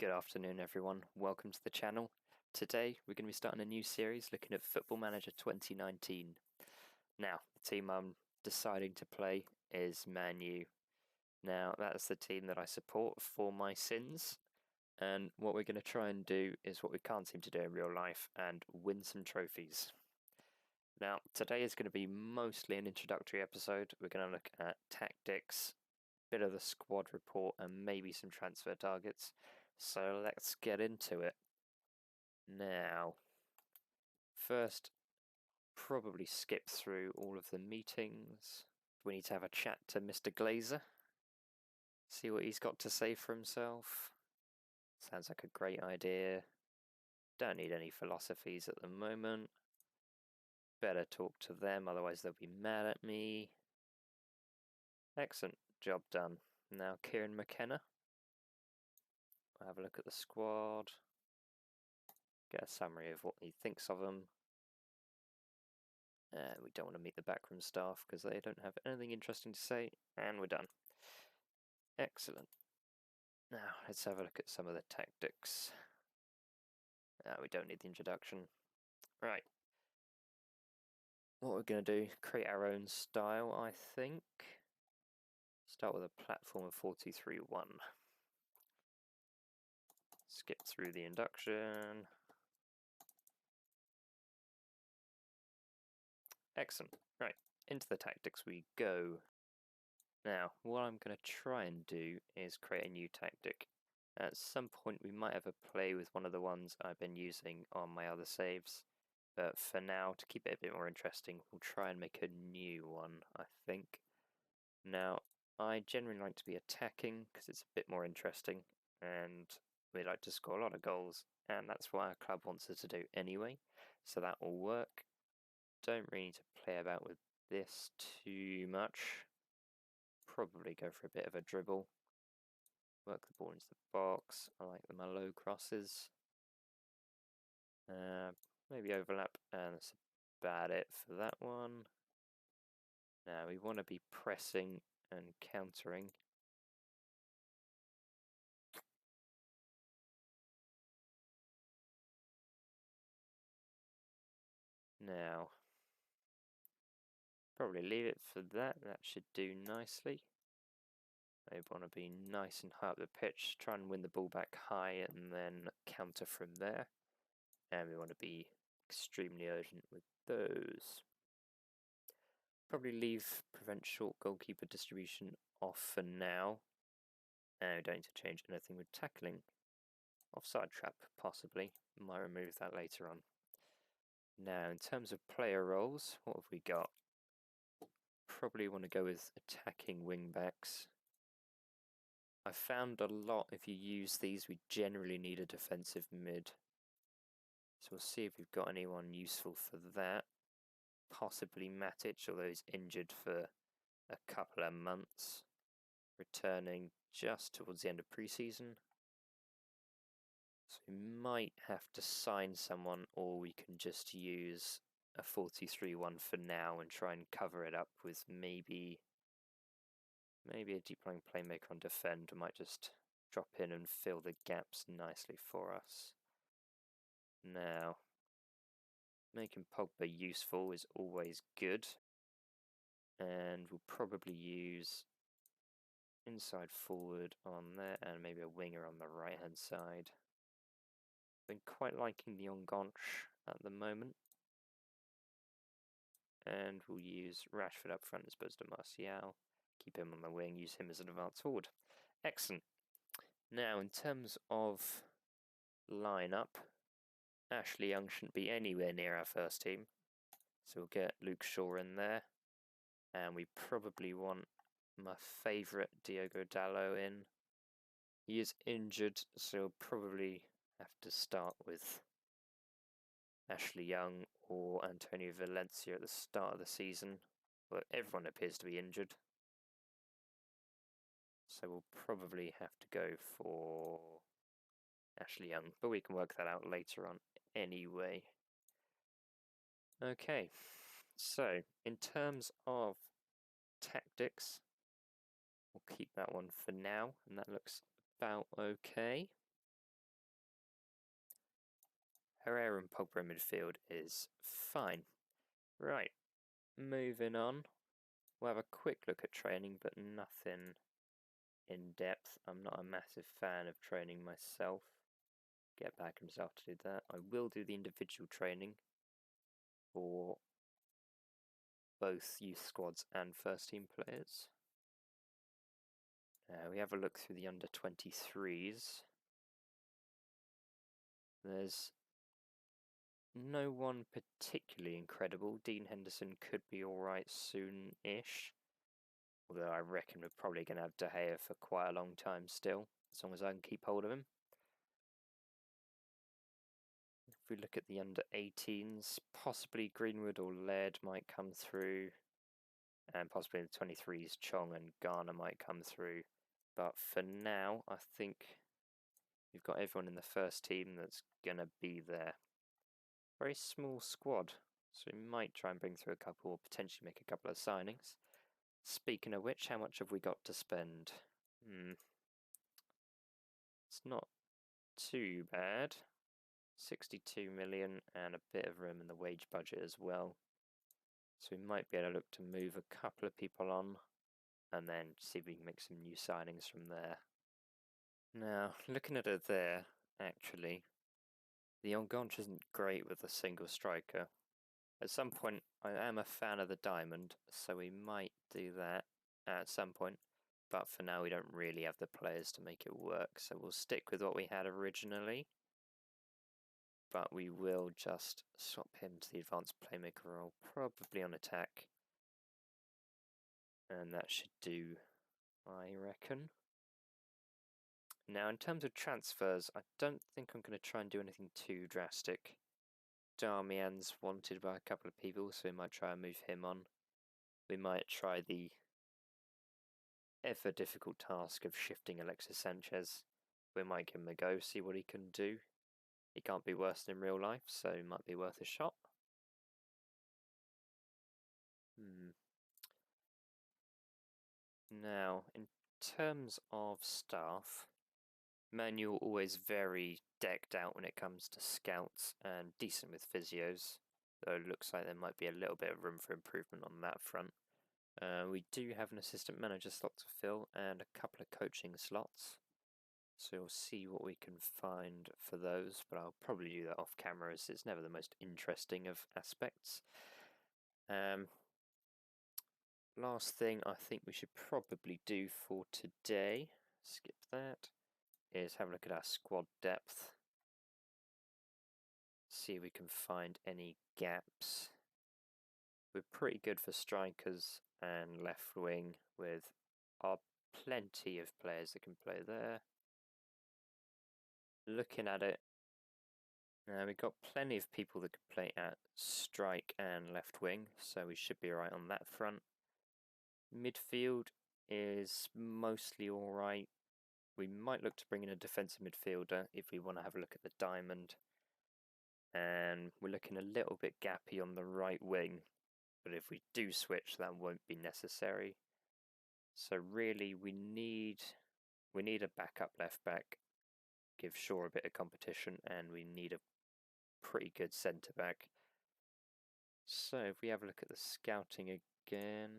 Good afternoon, everyone. Welcome to the channel. Today, we're going to be starting a new series looking at Football Manager 2019. Now, the team I'm deciding to play is Man U. Now, that's the team that I support for my sins. And what we're going to try and do is what we can't seem to do in real life and win some trophies. Now, today is going to be mostly an introductory episode. We're going to look at tactics, bit of the squad report, and maybe some transfer targets. So let's get into it. Now, first, probably skip through all of the meetings. We need to have a chat to Mr. Glazer. See what he's got to say for himself. Sounds like a great idea. Don't need any philosophies at the moment. Better talk to them, otherwise they'll be mad at me. Excellent. Job done. Now Kieran McKenna. We'll have a look at the squad. Get a summary of what he thinks of them. We don't want to meet the backroom staff because they don't have anything interesting to say. And we're done. Excellent. Now, let's have a look at some of the tactics. We don't need the introduction. Right. What we're going to do, create our own style, I think. Start with a platform of 4-2-3-1. Skip through the induction. Excellent. Right, into the tactics we go. Now, what I'm going to try and do is create a new tactic. At some point we might have a play with one of the ones I've been using on my other saves. But for now, to keep it a bit more interesting, we'll try and make a new one, I think. Now, I generally like to be attacking because it's a bit more interesting and we like to score a lot of goals, and that's what our club wants us to do anyway, so that will work. Don't really need to play about with this too much. Probably go for a bit of a dribble. Work the ball into the box. I like the low crosses. Maybe overlap, and that's about it for that one. Now we want to be pressing and countering. Now, probably leave it for that. That should do nicely. They want to be nice and high up the pitch, try and win the ball back high and then counter from there. And we want to be extremely urgent with those. Probably leave prevent short goalkeeper distribution off for now. And we don't need to change anything with tackling. Offside trap, possibly. Might remove that later on. Now, in terms of player roles, what have we got? Probably want to go with attacking wing backs. I found a lot, if you use these, we generally need a defensive mid. So we'll see if we've got anyone useful for that. Possibly Matic, although he's injured for a couple of months. Returning just towards the end of pre-season. So we might have to sign someone, or we can just use a 4-2-3-1 for now and try and cover it up with maybe a deep lying playmaker on defend who might just drop in and fill the gaps nicely for us. Now, making Pogba useful is always good, and we'll probably use inside forward on there and maybe a winger on the right hand side. Been quite liking the Ongonch at the moment. And we'll use Rashford up front as opposed to Martial. Keep him on the wing, use him as an advanced forward. Excellent. Now, in terms of lineup, Ashley Young shouldn't be anywhere near our first team. So we'll get Luke Shaw in there. And we probably want my favourite Diogo Dalot in. He is injured, so we'll probably have to start with Ashley Young or Antonio Valencia at the start of the season. But everyone appears to be injured. So we'll probably have to go for Ashley Young, but we can work that out later on anyway. Okay, so in terms of tactics, we'll keep that one for now, and that looks about okay. Herrera and Pogba in midfield is fine. Right, moving on. We'll have a quick look at training, but nothing in depth. I'm not a massive fan of training myself. Get back himself to do that. I will do the individual training for both youth squads and first team players. We have a look through the under 23s. There's no one particularly incredible. Dean Henderson could be alright soon-ish. Although I reckon we're probably going to have De Gea for quite a long time still, as long as I can keep hold of him. If we look at the under 18s, possibly Greenwood or Laird might come through. And possibly the 23s, Chong and Garner might come through. But for now, I think we've got everyone in the first team that's going to be there. Very small squad, so we might try and bring through a couple or potentially make a couple of signings. Speaking of which, how much have we got to spend? It's not too bad. 62 million and a bit of room in the wage budget as well. So we might be able to look to move a couple of people on and then see if we can make some new signings from there. Now, looking at it there, actually, the Ongonch isn't great with a single striker. At some point, I am a fan of the diamond, so we might do that at some point. But for now, we don't really have the players to make it work, so we'll stick with what we had originally. But we will just swap him to the advanced playmaker role, probably on attack. And that should do, I reckon. Now, in terms of transfers, I don't think I'm going to try and do anything too drastic. Darmian's wanted by a couple of people, so we might try and move him on. We might try the ever difficult task of shifting Alexis Sanchez. We might give him a go, see what he can do. He can't be worse than in real life, so it might be worth a shot. Now, in terms of staff, Manual always very decked out when it comes to scouts and decent with physios, though it looks like there might be a little bit of room for improvement on that front. We do have an assistant manager slot to fill and a couple of coaching slots, so we'll see what we can find for those, but I'll probably do that off camera as it's never the most interesting of aspects. Last thing I think we should probably do for today, skip that, is have a look at our squad depth. See if we can find any gaps. We're pretty good for strikers and left wing with plenty of players that can play there. Looking at it, we've got plenty of people that can play at strike and left wing, so we should be alright on that front. Midfield is mostly alright. We might look to bring in a defensive midfielder if we want to have a look at the diamond. And we're looking a little bit gappy on the right wing, but if we do switch, that won't be necessary. So really, we need a backup left back, give Shaw a bit of competition, and we need a pretty good centre back. So if we have a look at the scouting again,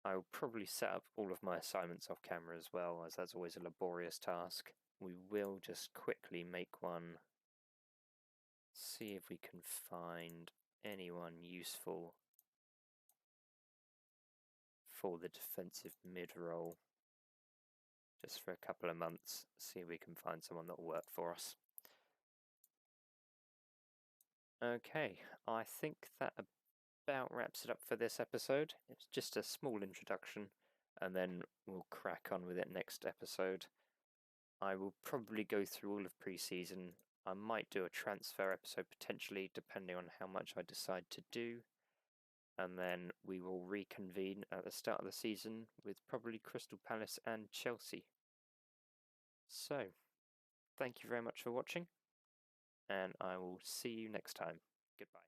I will probably set up all of my assignments off camera as well, as that's always a laborious task. We will just quickly make one, see if we can find anyone useful for the defensive mid role. Just for a couple of months, see if we can find someone that will work for us. Okay, I think that about wraps it up for this episode. It's just a small introduction, and then we'll crack on with it next episode. I will probably go through all of pre-season. I might do a transfer episode potentially, depending on how much I decide to do. And then we will reconvene at the start of the season with probably Crystal Palace and Chelsea. So, thank you very much for watching, and I will see you next time. Goodbye.